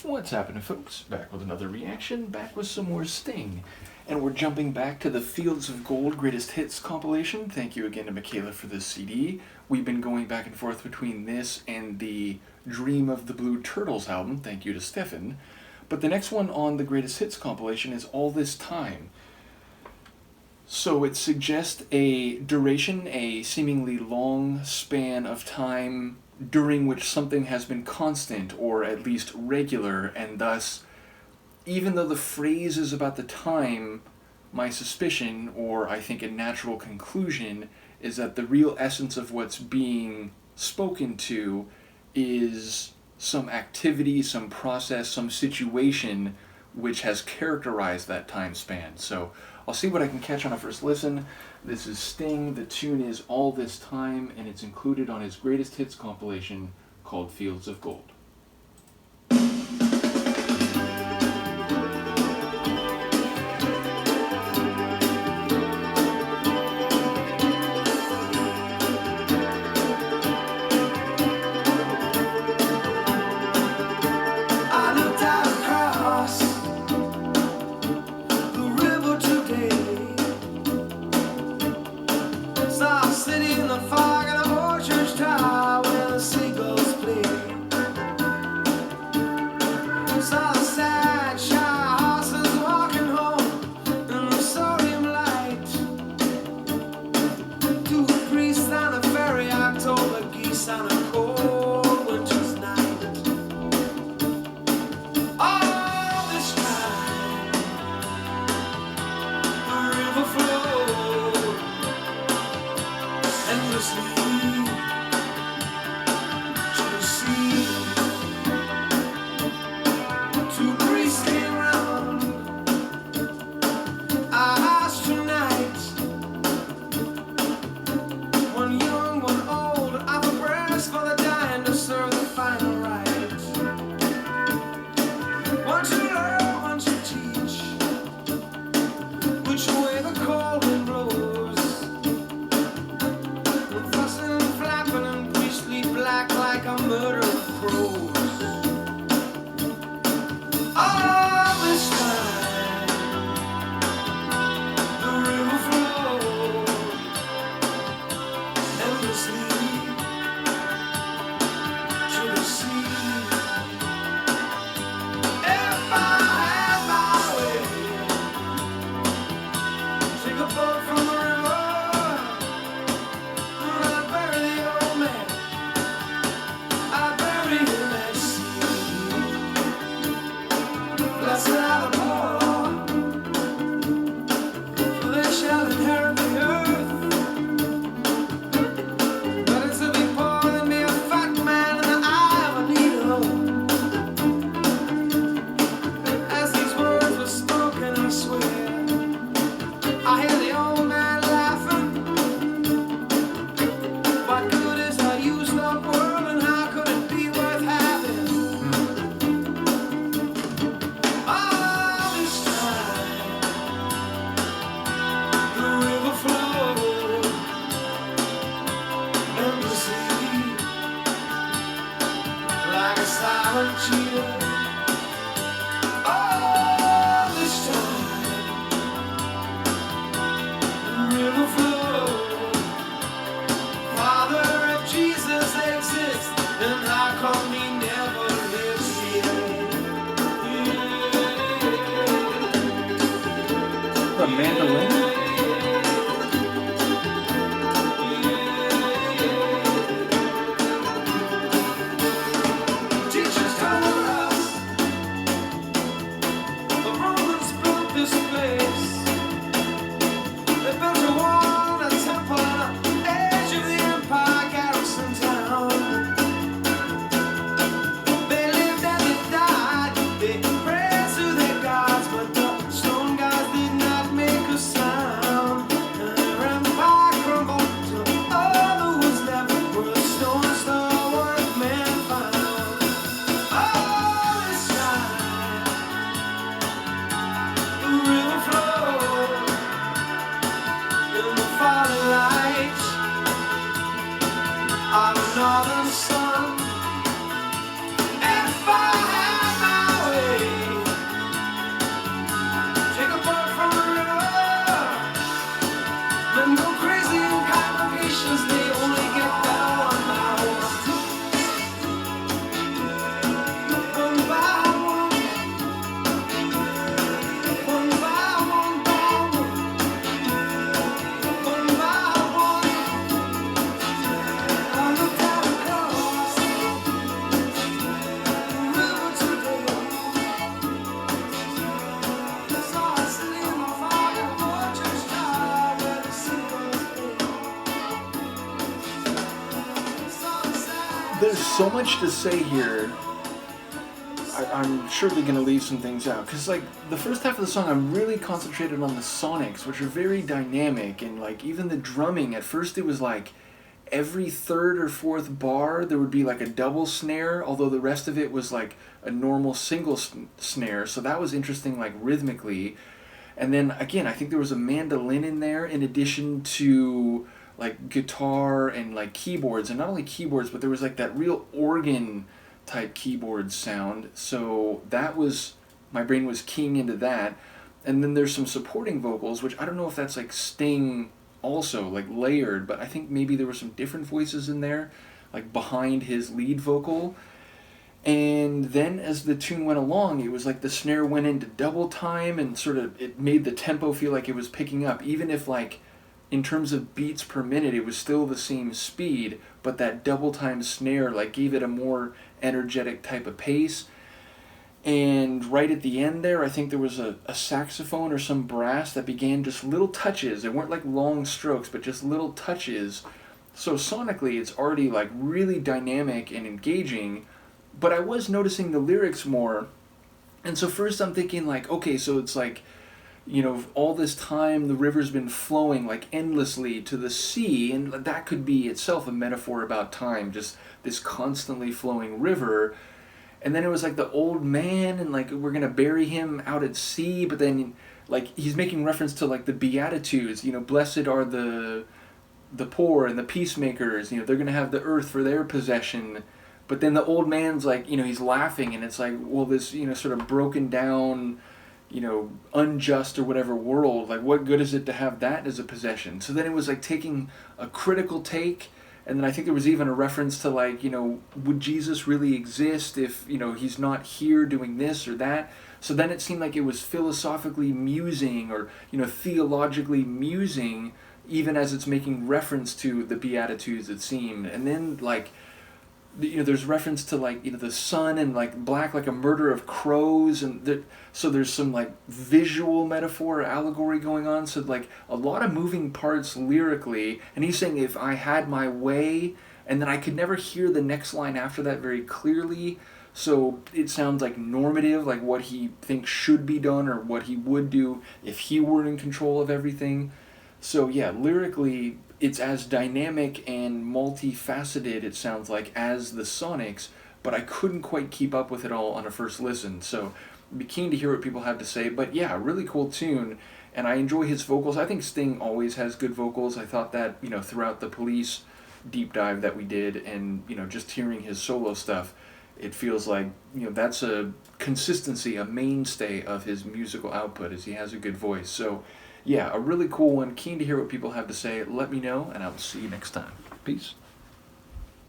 What's happening, folks? Back with another reaction, back with some more Sting. And we're jumping back to the Fields of Gold Greatest Hits compilation. Thank you again to Michaela for this CD. We've been going back and forth between this and the Dream of the Blue Turtles album. Thank you to Stefan. But the next one on the Greatest Hits compilation is All This Time. So it suggests a duration, a seemingly long span of time during which something has been constant or at least regular, and thus, even though the phrase is about the time, my suspicion, or I think a natural conclusion, is that the real essence of what's being spoken to is some activity, some process, some situation which has characterized that time span. So I'll see what I can catch on a first listen. This is Sting, the tune is All This Time, and it's included on his Greatest Hits compilation called Fields of Gold. Sitting in the fog in a old church tower where the seagulls play. so much to say here. I'm surely going to leave some things out, because like the first half of the song I'm really concentrated on the sonics, which are very dynamic, and like even the drumming, at first it was like every third or fourth bar there would be like a double snare, although the rest of it was like a normal single snare, so that was interesting, like rhythmically. And then again, I think there was a mandolin in there in addition to like guitar and like keyboards, and not only keyboards, but there was like that real organ type keyboard sound. So that was, my brain was keying into that. And then there's some supporting vocals, which I don't know if that's like Sting also, like layered, but I think maybe there were some different voices in there, like behind his lead vocal. And then as the tune went along, it was like the snare went into double time, and sort of it made the tempo feel like it was picking up, even if like in terms of beats per minute it was still the same speed, but that double time snare like gave it a more energetic type of pace. And right at the end there, I think there was a saxophone or some brass that began just little touches. They weren't like long strokes, but just little touches. So sonically it's already like really dynamic and engaging, but I was noticing the lyrics more. And so first I'm thinking like, okay, so it's like, you know, all this time the river's been flowing like endlessly to the sea, and that could be itself a metaphor about time, just this constantly flowing river. And then it was like the old man, and like we're gonna bury him out at sea, but then like he's making reference to like the Beatitudes, you know, blessed are the poor and the peacemakers, you know, they're gonna have the earth for their possession. But then the old man's like, you know, he's laughing, and it's like, well, this, you know, sort of broken down, you know, unjust or whatever world, like what good is it to have that as a possession? So then it was like taking a critical take, and then I think there was even a reference to like, you know, would Jesus really exist if, you know, he's not here doing this or that? So then it seemed like it was philosophically musing, or, you know, theologically musing, even as it's making reference to the Beatitudes, it seemed. And then like, you know, there's reference to like, you know, the sun and like black, like a murder of crows, and so there's some like visual metaphor or allegory going on. So like a lot of moving parts lyrically, and he's saying if I had my way, and then I could never hear the next line after that very clearly. So it sounds like normative, like what he thinks should be done or what he would do if he were in control of everything. So yeah, lyrically, it's as dynamic and multifaceted, it sounds like, as the Sonics, but I couldn't quite keep up with it all on a first listen. So I'd be keen to hear what people have to say. But yeah, really cool tune, and I enjoy his vocals. I think Sting always has good vocals. I thought that, you know, throughout the Police deep dive that we did, and, you know, just hearing his solo stuff, it feels like, you know, that's a consistency, a mainstay of his musical output, is he has a good voice. So yeah, a really cool one. Keen to hear what people have to say. Let me know, and I'll see you next time. Peace.